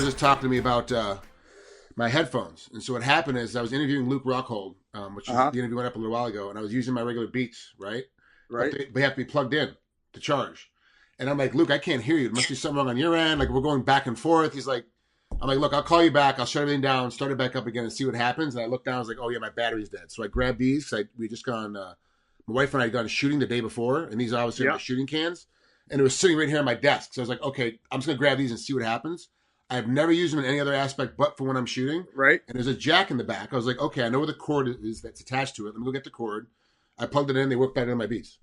was just talking to me about my headphones, and so what happened is I was interviewing Luke Rockhold, which is the interview went up a little while ago, and I was using my regular Beats, right? Right. But they have to be plugged in to charge. And I'm like, Luke, I can't hear you. There must be something wrong on your end. Like, we're going back and forth. He's like, I'm like, look, I'll call you back. I'll shut everything down, start it back up again, and see what happens. And I look down. I was like, oh, yeah, my battery's dead. So I grabbed these. We just gone, my wife and I had gone shooting the day before, and these obviously are my shooting cans. And it was sitting right here on my desk. So I was like, okay, I'm just going to grab these and see what happens. I've never used them in any other aspect but for when I'm shooting. Right. And there's a jack in the back. I was like, okay, I know where the cord is that's attached to it. Let me go get the cord. I plugged it in. They work better than my Beats.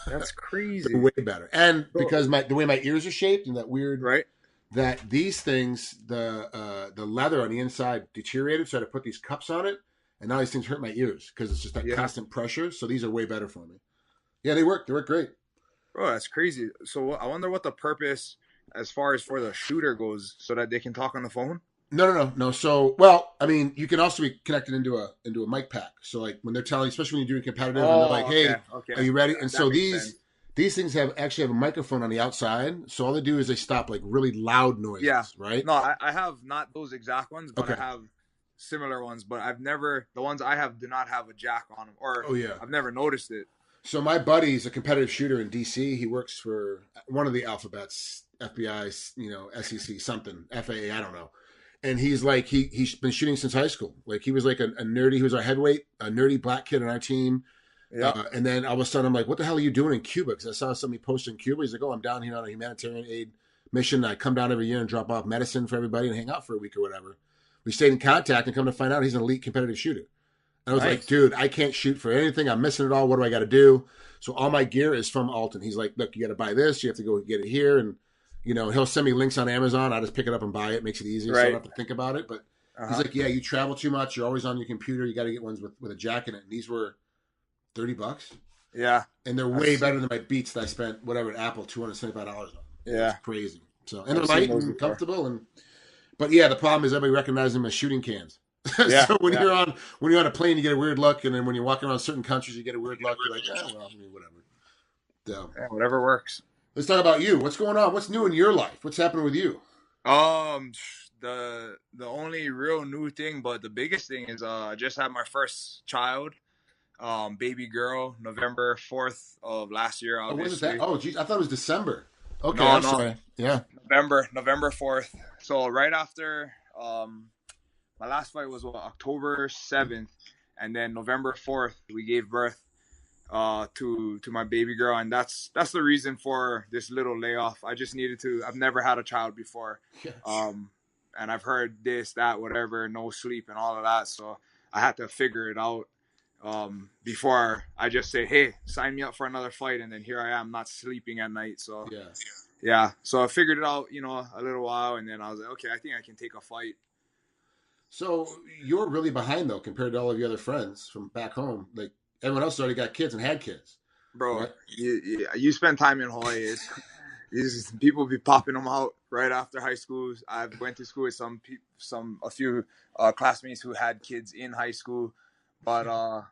That's crazy. Way better. And because the way my ears are shaped and that weird, right, that these things, the leather on the inside deteriorated, so I had to put these cups on it, and now these things hurt my ears because it's just that constant pressure. So these are way better for me. Yeah, they work. They work great. Bro, that's crazy. So I wonder what the purpose, as far as for the shooter goes, so that they can talk on the phone. No. So, well, I mean, you can also be connected into a mic pack. So, like when they're telling, especially when you're doing competitive, and they're like, "Hey, are you ready?" And so these things actually have a microphone on the outside. So all they do is they stop like really loud noises. Yeah. Right. No, I have not those exact ones, but I have similar ones. But the ones I have do not have a jack on them, or I've never noticed it. So my buddy's a competitive shooter in DC. He works for one of the alphabets, FBI, SEC, something, FAA, I don't know. And he's like, he's been shooting since high school. Like he was like a nerdy, he was our heavyweight, a nerdy black kid on our team. Yeah. And then all of a sudden I'm like, what the hell are you doing in Cuba? Because I saw somebody post in Cuba. He's like, oh, I'm down here on a humanitarian aid mission. I come down every year and drop off medicine for everybody and hang out for a week or whatever. We stayed in contact and come to find out he's an elite competitive shooter. I was like, dude, I can't shoot for anything. I'm missing it all. What do I got to do? So all my gear is from Alton. He's like, look, you got to buy this. You have to go get it here. And, he'll send me links on Amazon. I just pick it up and buy it. Makes it easier. So I don't have to think about it. But he's like, yeah, you travel too much. You're always on your computer. You got to get ones with a jack in it. And these were $30. Yeah. And they're way better than my Beats that I spent, whatever, at Apple, $275 on. Yeah. It's crazy. So, and they're light and comfortable. But yeah, the problem is everybody recognizes them as shooting cans. So when you're on a plane, you get a weird look, and then when you're walking around certain countries, you get a weird look. You're like, well, I mean, whatever. So whatever works. Let's talk about you. What's going on? What's new in your life? What's happening with you? The only real new thing, but the biggest thing is I just had my first child, baby girl, November 4th of last year. Obviously. What is that? Oh, geez, I thought it was December. Okay, no, I'm sorry. Yeah, November 4th. So right after my last fight was October 7th, and then November 4th we gave birth to my baby girl, and that's the reason for this little layoff. I just needed to. I've never had a child before, and I've heard this, that, whatever, no sleep and all of that. So I had to figure it out before I just say, hey, sign me up for another fight, and then here I am not sleeping at night. So yeah. So I figured it out, a little while, and then I was like, okay, I think I can take a fight. So you're really behind though compared to all of your other friends from back home. Like everyone else already got kids and had kids. Bro, right? you spend time in Hawaii. People be popping them out right after high school. I went to school with a few classmates who had kids in high school, but I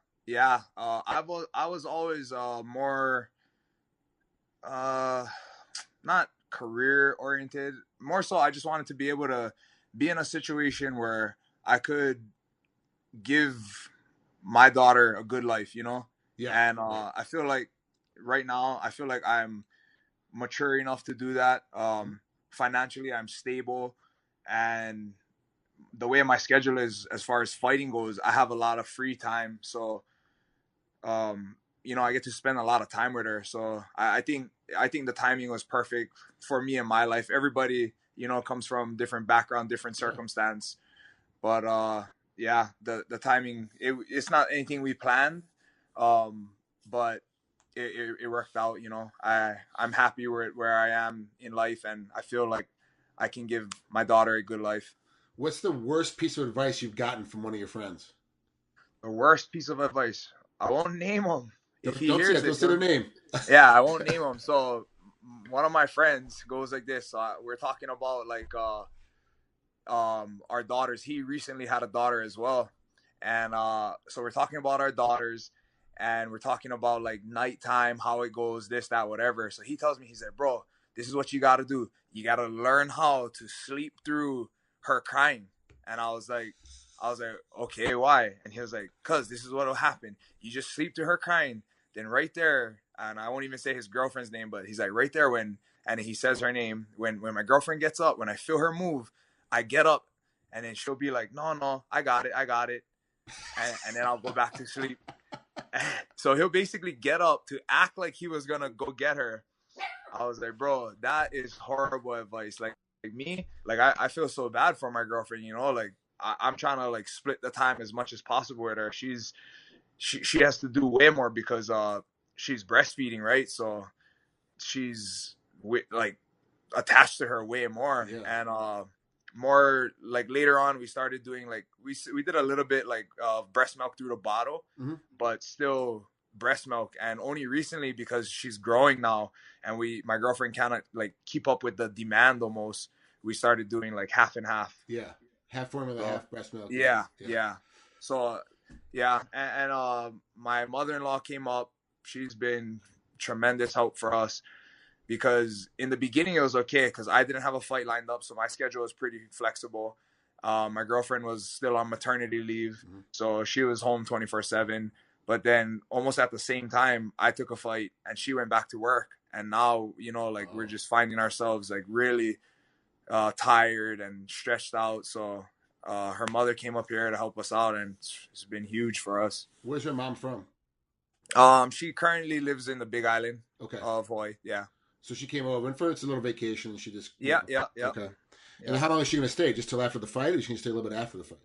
was always more not career oriented. More so, I just wanted to be able to be in a situation where I could give my daughter a good life, Yeah. And I feel like right now, I'm mature enough to do that. Financially, I'm stable, and the way my schedule is, as far as fighting goes, I have a lot of free time. So, I get to spend a lot of time with her. So I think the timing was perfect for me in my life. Everybody, comes from different background, different circumstance, but the timing, it's not anything we planned, but it worked out. I'm happy where I am in life, and I feel like I can give my daughter a good life. What's the worst piece of advice you've gotten from one of your friends? The worst piece of advice? I won't name him. Don't say their name. Yeah, I won't name him. So one of my friends goes like this. We're talking about our daughters. He recently had a daughter as well, and so we're talking about our daughters, and we're talking about like nighttime, how it goes, this, that, whatever. So he tells me, he said, bro, this is what you got to do. You got to learn how to sleep through her crying. And I was like, okay, why? And he was like, cause this is what'll happen. You just sleep to her crying. Then right there, and I won't even say his girlfriend's name, but he's like right there and he says her name. When my girlfriend gets up, when I feel her move, I get up, and then she'll be like, no, I got it. And then I'll go back to sleep. So he'll basically get up to act like he was gonna go get her. I was like, bro, that is horrible advice. Like me, like I feel so bad for my girlfriend, you know, like I'm trying to like split the time as much as possible with her. She has to do way more because she's breastfeeding, right? So she's like attached to her way more. Yeah. And more like later on we started doing like we did a little bit like breast milk through the bottle, but still breast milk. And only recently, because she's growing now and my girlfriend cannot like keep up with the demand almost, we started doing like half and half. Yeah, half formula, half breast milk. Yeah. So and my mother-in-law came up. She's been tremendous help for us, because in the beginning it was okay because I didn't have a fight lined up, so my schedule was pretty flexible. My girlfriend was still on maternity leave, so she was home 24/7. But then almost at the same time, I took a fight and she went back to work. And now, you know, like we're just finding ourselves like really tired and stretched out. So her mother came up here to help us out, and it's been huge for us. Where's your mom from? She currently lives in the Big Island of Hawaii. Yeah. So she came over, and for it's a little vacation, and she just Yeah. Okay. And how long is she going to stay? Just till after the fight, or is she going to stay a little bit after the fight?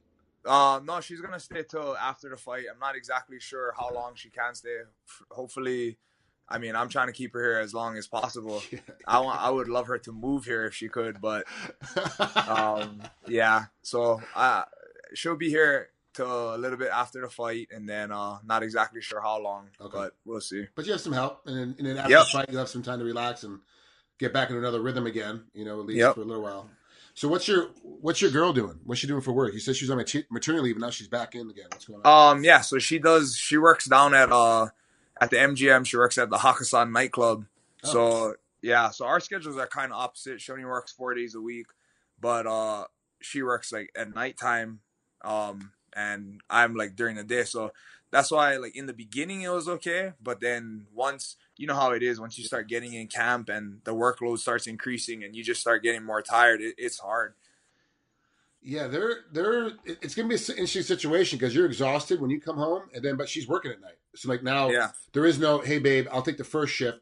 No, she's gonna stay till after the fight. I'm not exactly sure how long she can stay. Hopefully, I mean, I'm trying to keep her here as long as possible. Yeah. I would love her to move here if she could, but yeah. So she'll be here till a little bit after the fight, and then not exactly sure how long, but we'll see. But you have some help, and then after the fight, you'll have some time to relax and get back into another rhythm again. You know, at least for a little while. So what's your girl doing? What's she doing for work? You said she was on maternity leave, but now she's back in again. What's going on? Yeah. So she works down at the MGM. She works at the Hakkasan nightclub. Oh. So yeah. So our schedules are kind of opposite. She only works 4 days a week, but she works like at nighttime, and I'm like during the day. So that's why like in the beginning it was okay, but then once, you know how it is, once you start getting in camp and the workload starts increasing and you just start getting more tired, it's hard. Yeah, it's gonna be an interesting situation because you're exhausted when you come home, but she's working at night. So like now, there is no, hey babe, I'll take the first shift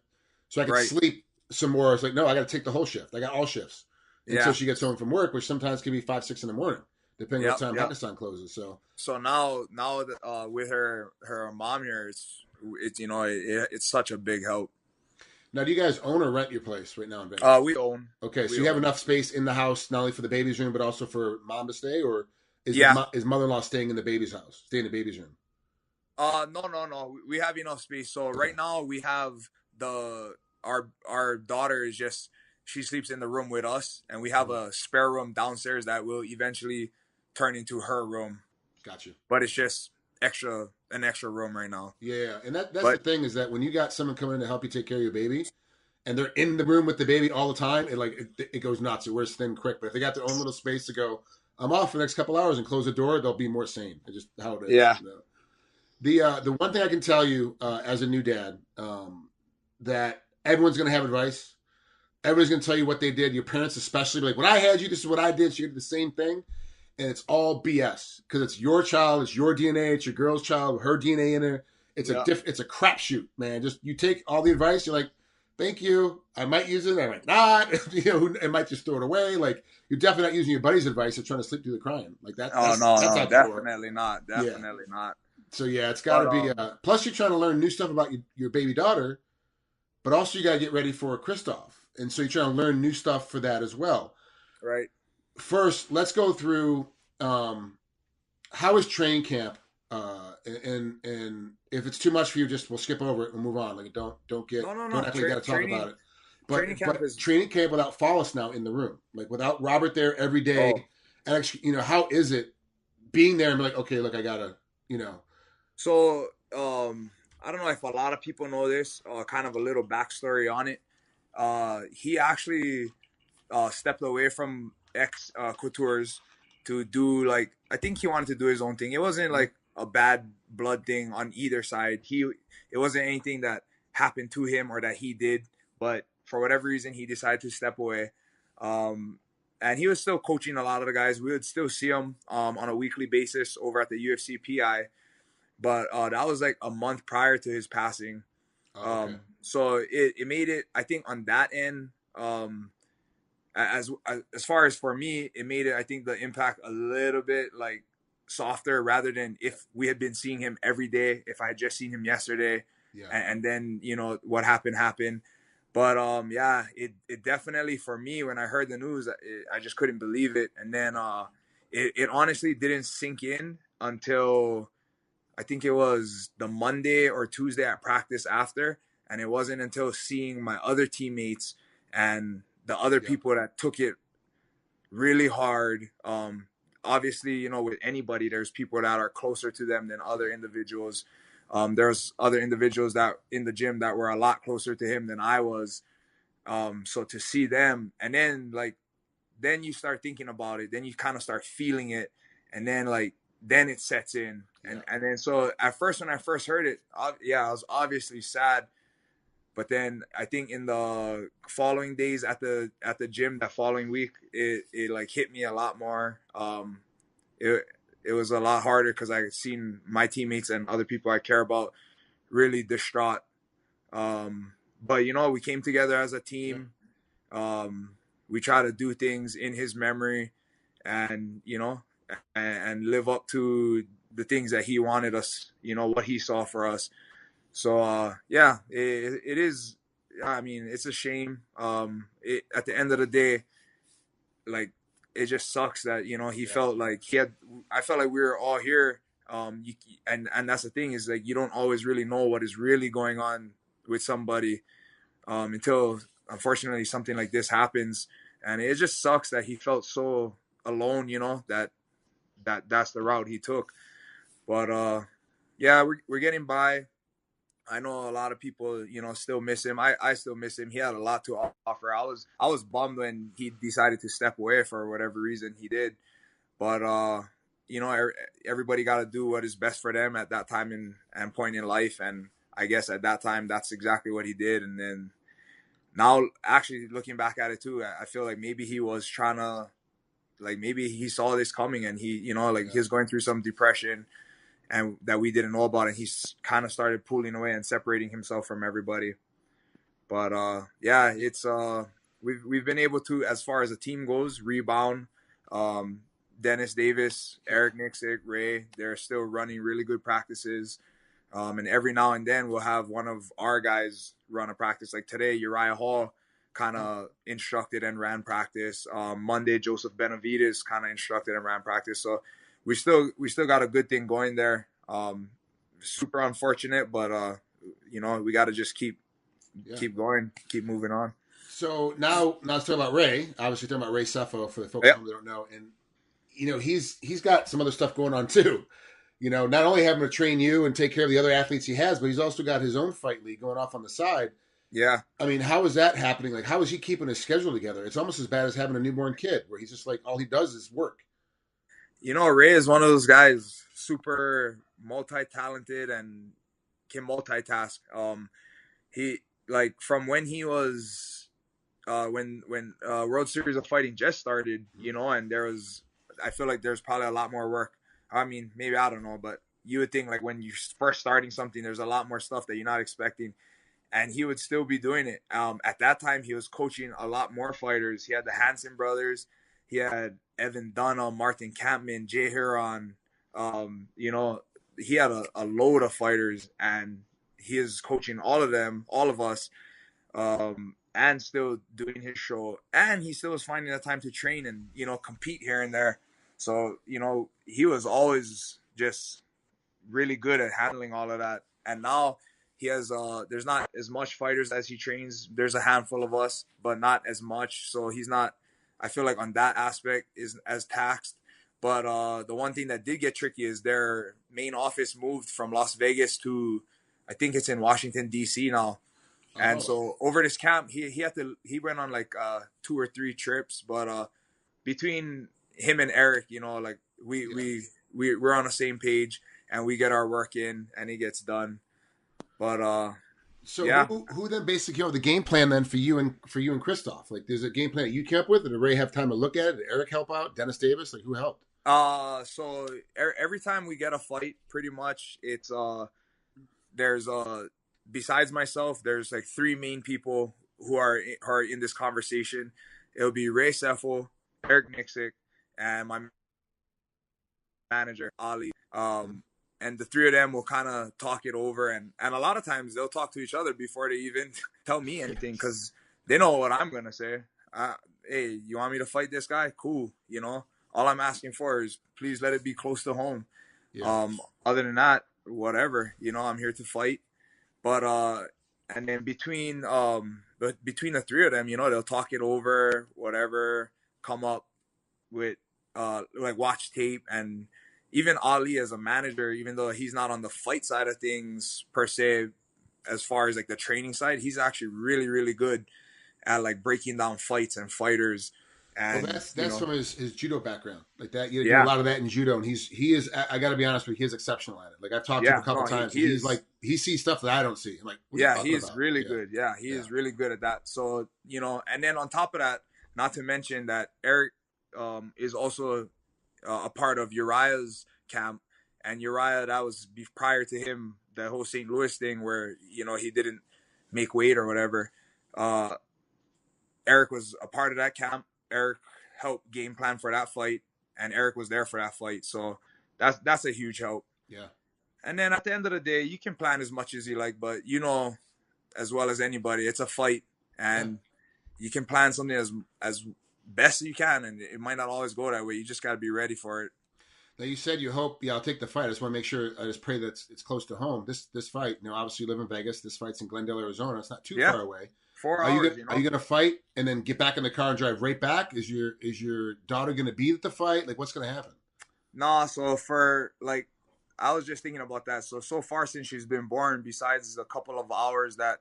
so I can sleep some more. It's like, no, I got to take the whole shift. I got all shifts until she gets home from work, which sometimes can be 5, 6 in the morning, depending on what time Pakistan closes. So now with her mom here, it's you know it's such a big help. Now, do you guys own or rent your place right now in Vegas? We own. Okay, so you have enough space in the house not only for the baby's room but also for mom to stay, or is mother-in-law staying in the baby's house, staying in the baby's room? No. We have enough space. So right now we have our daughter is just, she sleeps in the room with us, and we have a spare room downstairs that will eventually turn into her room. Gotcha. But it's just an extra room right now. Yeah, and that's the thing, is that when you got someone coming in to help you take care of your baby, and they're in the room with the baby all the time, it goes nuts. It wears thin quick. But if they got their own little space to go, I'm off for the next couple hours, and close the door, they'll be more sane. It's just how it is. Yeah. You know? The one thing I can tell you as a new dad, that everyone's going to have advice. Everybody's going to tell you what they did. Your parents especially, like, when I had you, this is what I did. So you did the same thing. And it's all BS because it's your child, it's your DNA, it's your girl's child, her DNA in there. It's a crapshoot, man. Just you take all the advice, you're like, thank you. I might use it, I might not. You know, I might just throw it away. Like, you're definitely not using your buddy's advice or trying to sleep through the crying. Like that. Oh no, definitely not. Definitely not. So yeah, it's got to be. Plus, you're trying to learn new stuff about your baby daughter, but also you got to get ready for Krzysztof, and so you're trying to learn new stuff for that as well. Right. First, let's go through how is training camp, and if it's too much for you, we'll skip over it and move on. Like don't actually got to talk about it. But training camp without Follis now in the room, like without Robert there every day, and actually, you know, how is it being there and be like, okay, look, I gotta, you know. So I don't know if a lot of people know this. Kind of a little backstory on it. He actually stepped away from ex coutures to do like, I think he wanted to do his own thing. It wasn't like a bad blood thing on either side. It wasn't anything that happened to him or that he did, but for whatever reason he decided to step away. And he was still coaching a lot of the guys. We would still see him on a weekly basis over at the UFC PI, but that was like a month prior to his passing. Okay. So it made it, I think, on that end, as far as for me, it made it, I think, the impact a little bit like softer, rather than if we had been seeing him every day, if I had just seen him yesterday. Yeah. And then, what happened. But yeah, it definitely, for me, when I heard the news, I just couldn't believe it. And then it honestly didn't sink in until I think it was the Monday or Tuesday at practice after. And it wasn't until seeing my other teammates and the other people that took it really hard. Obviously, with anybody, there's people that are closer to them than other individuals. There's other individuals that in the gym that were a lot closer to him than I was. So to see them, and then you start thinking about it, then you kind of start feeling it, and then it sets in. And then, so at first, when I first heard it, I was obviously sad. But then I think in the following days at the gym, that following week, it like hit me a lot more. It was a lot harder because I had seen my teammates and other people I care about really distraught. But we came together as a team. We try to do things in his memory, and and live up to the things that he wanted us. What he saw for us. So it is. I mean, it's a shame. At the end of the day, like, it just sucks that he felt like he had. I felt like we were all here. And that's the thing, is like, you don't always really know what is really going on with somebody until, unfortunately, something like this happens, and it just sucks that he felt so alone. That's the route he took. But yeah, we're getting by. I know a lot of people, still miss him. I still miss him. He had a lot to offer. I was bummed when he decided to step away for whatever reason he did. But everybody got to do what is best for them at that time and point in life. And I guess at that time, that's exactly what he did. And then now, actually looking back at it too, I feel like maybe he was trying to, like, maybe he saw this coming, and he, he was going through some depression, and that we didn't know about, and he's kind of started pulling away and separating himself from everybody. But yeah, it's we've been able to, as far as the team goes, rebound. Dennis Davis, Eric Nixick, Ray, they're still running really good practices. And every now and then we'll have one of our guys run a practice. Like today, Uriah Hall kind of instructed and ran practice. Monday, Joseph Benavides kind of instructed and ran practice. So we still got a good thing going there. Super unfortunate, but we got to just keep going, keep moving on. So now let's talk about Ray. Obviously, talking about Ray Seffo for the folks who don't know, and he's got some other stuff going on too. Not only having to train you and take care of the other athletes he has, but he's also got his own fight league going off on the side. Yeah. I mean, how is that happening? Like, how is he keeping his schedule together? It's almost as bad as having a newborn kid, where he's just like, all he does is work. Ray is one of those guys, super multi-talented and can multitask. He, like, from when he was when World Series of Fighting just started, and I feel like there's probably a lot more work. I mean, maybe, I don't know, but you would think, like, when you're first starting something, there's a lot more stuff that you're not expecting, and he would still be doing it. At that time, he was coaching a lot more fighters. He had the Hansen brothers. He had Evan Dunham, Martin Kampman, Jay Huron. He had a load of fighters, and he is coaching all of us, and still doing his show. And he still was finding the time to train and, compete here and there. So, he was always just really good at handling all of that. And now he has, there's not as much fighters as he trains. There's a handful of us, but not as much. So he's not, I feel like, on that aspect is as taxed. But the one thing that did get tricky is their main office moved from Las Vegas to, I think it's in Washington, D.C. now. And so over this camp, he went on like 2 or 3 trips, but between him and Eric, you know, like we're on the same page and we get our work in and it gets done. But So yeah. who then basically came up with the game plan then for you and Krzysztof? Like, there's a game plan that you came up with, and did Ray have time to look at it? Did Eric help out? Dennis Davis? Like, who helped? So every time we get a fight, pretty much it's there's besides myself, there's like three main people who are in this conversation. It'll be Ray Seffel, Eric Nixick, and my manager Ali. And the three of them will kind of talk it over, and a lot of times they'll talk to each other before they even tell me anything, because they know what I'm gonna say. Hey, you want me to fight this guy? Cool. You know, all I'm asking for is please let it be close to home. Yeah. Other than that, whatever. You know, I'm here to fight. But and then between the three of them, you know, they'll talk it over, whatever, come up with like watch tape. And even Ali as a manager, even though he's not on the fight side of things per se, as far as like the training side, he's actually really, really good at like breaking down fights and fighters. And well, that's from his judo background, like that. You do a lot of that in judo, and he is. I got to be honest with you, he's exceptional at it. Like, I've talked to him a couple times. He's like, he sees stuff that I don't see. I'm like, he's really good. Yeah, he is really good at that. So, you know, and then on top of that, not to mention that Eric is also a part of Uriah's camp, and Uriah, that was prior to him, the whole St. Louis thing where, you know, he didn't make weight or whatever. Eric was a part of that camp. Eric helped game plan for that fight, and Eric was there for that fight. So that's a huge help. Yeah. And then at the end of the day, you can plan as much as you like, but you know as well as anybody, it's a fight, and you can plan something as best you can, and it might not always go that way. You just got to be ready for it. Now, you said you hope, I'll take the fight. I just want to make sure, I just pray that it's close to home. This fight, you know, obviously you live in Vegas. This fight's in Glendale, Arizona. It's not too far away. 4 hours. Are you gonna fight and then get back in the car and drive right back? Is your daughter gonna be at the fight? Like, what's gonna happen? Nah, so for like, I was just thinking about that. So far since she's been born, besides a couple of hours that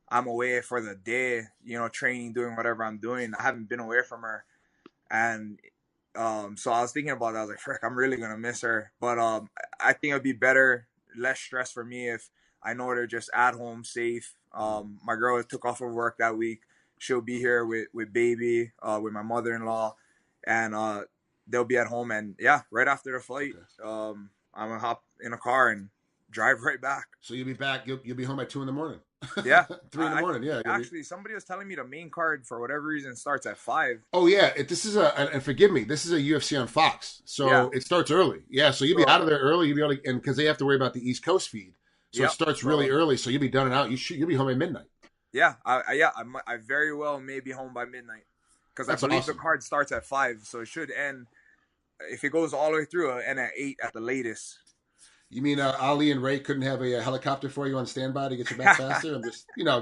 I'm away for the day, you know, training, doing whatever I'm doing, I haven't been away from her. And so I was thinking about that. I was like, frick, I'm really gonna miss her. But I think it'd be better, less stress for me if I know they're just at home, safe. My girl took off of work that week. She'll be here with baby, with my mother-in-law, and they'll be at home. And yeah, right after the fight, I'm gonna hop in a car and drive right back. So you'll be back. You'll be home at 2 a.m. Yeah, 3 a.m. Yeah. Actually, somebody was telling me the main card for whatever reason starts at 5. Oh yeah, this is and forgive me, this is a UFC on Fox, so it starts early. Yeah, so you'll be out of there early. You'll be able to, and because they have to worry about the East Coast feed. So it starts really early, so you'll be done and out. You'll be home at midnight. Yeah, I very well may be home by midnight, because I believe the card starts at 5, so it should end. If it goes all the way through, it'll end at 8 at the latest. You mean Ali and Ray couldn't have a helicopter for you on standby to get you back faster? I'm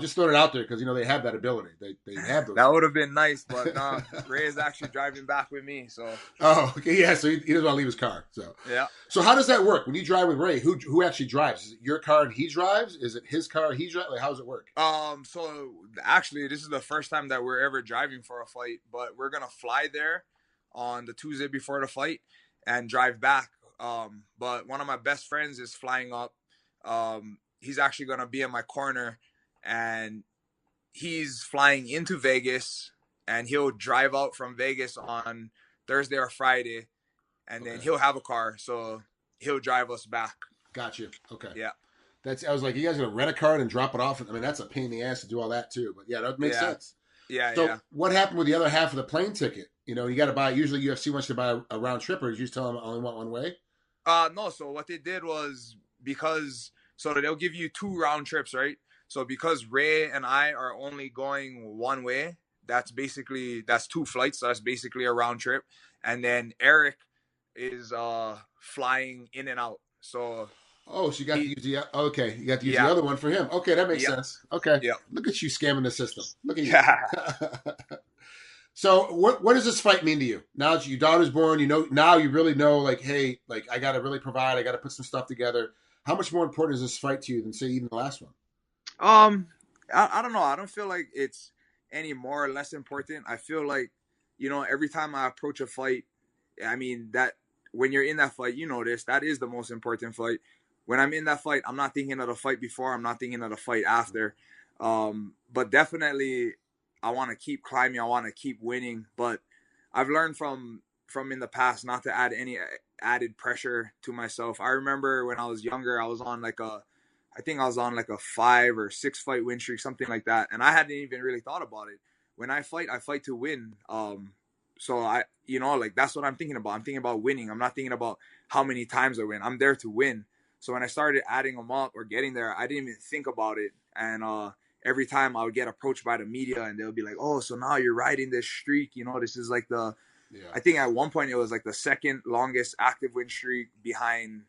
just throwing it out there because they have that ability. They have those. That would have been nice, but no, Ray is actually driving back with me. So. Oh, okay, yeah. So he doesn't want to leave his car. So yeah. So how does that work when you drive with Ray? Who actually drives? Is it your car and he drives? Is it his car and he drives? Like, how does it work? So actually, this is the first time that we're ever driving for a fight, but we're gonna fly there on the Tuesday before the fight and drive back. But one of my best friends is flying up. He's actually going to be in my corner, and he's flying into Vegas, and he'll drive out from Vegas on Thursday or Friday, and then he'll have a car, so he'll drive us back. Gotcha. Okay. Yeah. I was like, you guys going to rent a car and drop it off? I mean, that's a pain in the ass to do all that too, but yeah, that makes sense. Yeah. So what happened with the other half of the plane ticket? You got to buy, usually UFC wants you to buy a round trip, or did you just tell them I only want one way? No, so what they did was so they'll give you 2 round trips, right? So because Ray and I are only going one way, that's 2 flights. So that's basically a round trip. And then Eric is flying in and out. So so you got to use the other one for him. Okay, that makes sense. Okay. Yeah. Look at you scamming the system. Look at you. So what does this fight mean to you? Now that your daughter's born, now you really know, like, hey, like, I got to really provide. I got to put some stuff together. How much more important is this fight to you than, say, even the last one? I don't know. I don't feel like it's any more or less important. I feel like every time I approach a fight, I mean, that when you're in that fight, that is the most important fight. When I'm in that fight, I'm not thinking of the fight before. I'm not thinking of the fight after. But definitely, I want to keep climbing. I want to keep winning. But I've learned from in the past not to add any added pressure to myself. I remember when I was younger, I think I was on like a 5 or 6 fight win streak, something like that. And I hadn't even really thought about it. When I fight to win. So like that's what I'm thinking about. I'm thinking about winning. I'm not thinking about how many times I win. I'm there to win. So when I started adding them up or getting there, I didn't even think about it. And every time I would get approached by the media and they'll be like, oh, so now you're riding this streak. This is like I think at one point it was like the second longest active win streak behind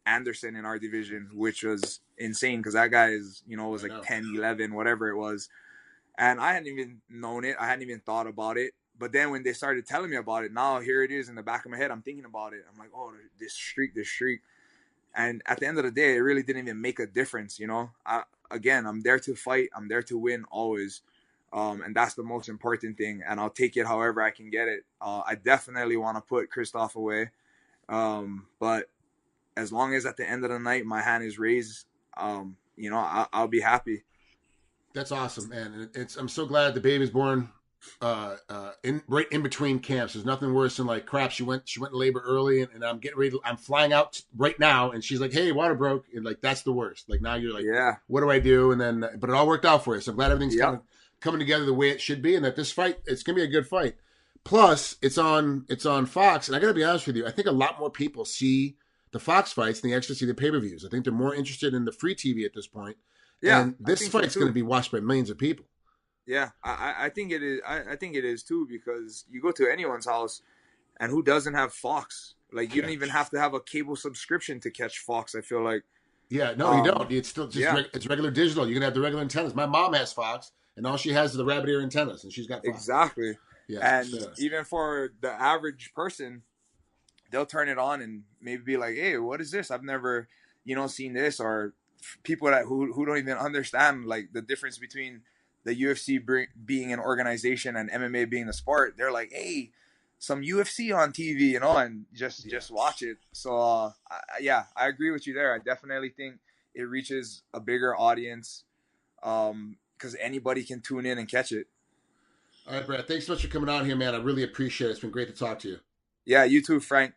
Anderson in our division, which was insane because that guy was like 10, 11, whatever it was. And I hadn't even known it. I hadn't even thought about it. But then when they started telling me about it, now here it is in the back of my head. I'm thinking about it. I'm like, oh, this streak. And at the end of the day, it really didn't even make a difference, I'm there to fight. I'm there to win always. And that's the most important thing. And I'll take it however I can get it. I definitely want to put Krzysztof away. But as long as at the end of the night my hand is raised, I'll be happy. That's awesome, man. I'm so glad the baby's born right in between camps. There's nothing worse than like, crap, she went to labor early and I'm getting ready I'm flying out right now and she's like, hey, water broke, and like that's the worst. Like now you're like, yeah, what do I do? And then but it all worked out for you. So I'm glad everything's coming together the way it should be, and that this fight, it's gonna be a good fight. Plus it's on Fox, and I gotta be honest with you, I think a lot more people see the Fox fights than they actually see the pay-per-views. I think they're more interested in the free TV at this point. Yeah, and this fight's going to be watched by millions of people. Yeah, I think it is. I think it is too, because you go to anyone's house, and who doesn't have Fox? Like you don't even have to have a cable subscription to catch Fox. I feel like. Yeah, no, you don't. It's still just it's regular digital. You can have the regular antennas. My mom has Fox, and all she has is the rabbit ear antennas, and she's got Fox. Exactly. Yeah, and even for the average person, they'll turn it on and maybe be like, "Hey, what is this? I've never, seen this." Or people who don't even understand like the difference between the UFC being an organization and MMA being a sport. They're like, hey, some UFC on TV, and just watch it. So I agree with you there. I definitely think it reaches a bigger audience because anybody can tune in and catch it. All right, Brad, thanks so much for coming on here, man. I really appreciate it. It's been great to talk to you. Yeah, you too, Frank.